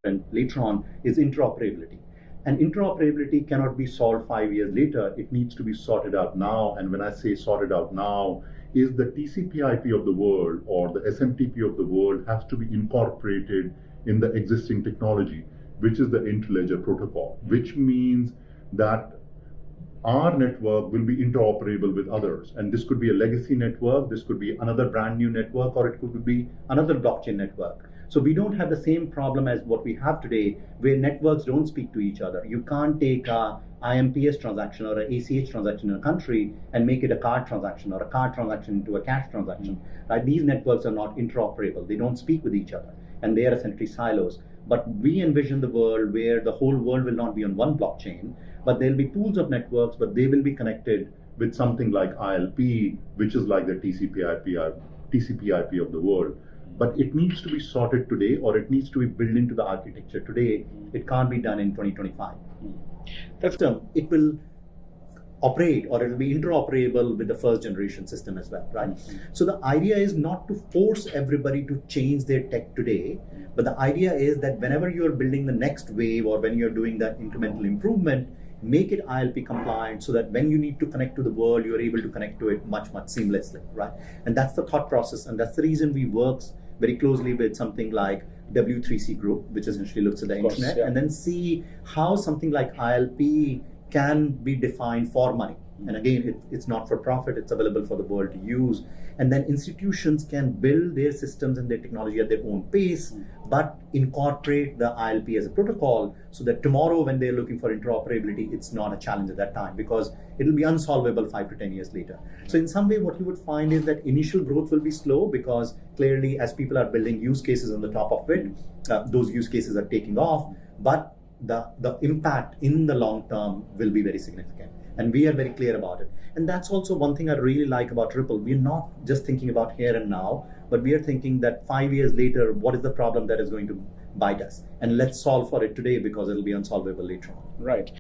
later on is interoperability. And interoperability cannot be solved 5 years later. It needs to be sorted out now. And when I say sorted out now, is the TCP/IP of the world or the SMTP of the world has to be incorporated in the existing technology, which is the interledger protocol, which means that our network will be interoperable with others. And this could be a legacy network, this could be another brand new network, or it could be another blockchain network. So we don't have the same problem as what we have today, where networks don't speak to each other. You can't take a IMPS transaction or an ACH transaction in a country and make it a card transaction or a card transaction into a cash transaction. Right? These networks are not interoperable. They don't speak with each other, and they are essentially silos. But we envision the world where the whole world will not be on one blockchain, but there'll be pools of networks, but they will be connected with something like ILP, which is like the TCP/IP of the world. But it needs to be sorted today, or it needs to be built into the architecture today. It can't be done in 2025. It will operate, or it will be interoperable with the first generation system as well, right? So the idea is not to force everybody to change their tech today, but the idea is that whenever you're building the next wave, or when you're doing that incremental improvement, make it ILP compliant, so that when you need to connect to the world, you're able to connect to it much seamlessly, right? And that's the thought process, and that's the reason we work very closely with something like W3C Group, which essentially looks at the internet, and then see how something like ILP can be defined for money. And again, it's not for profit, it's available for the world to use. And then institutions can build their systems and their technology at their own pace, but incorporate the ILP as a protocol, so that tomorrow when they're looking for interoperability, it's not a challenge at that time, because it'll be unsolvable 5 to 10 years later. So in some way, what you would find is that initial growth will be slow, because clearly as people are building use cases on the top of it, those use cases are taking off, but the impact in the long term will be very significant. And we are very clear about it. And that's also one thing I really like about Ripple. We're not just thinking about here and now, but we are thinking that 5 years later, what is the problem that is going to bite us? And let's solve for it today, because it'll be unsolvable later on. Right.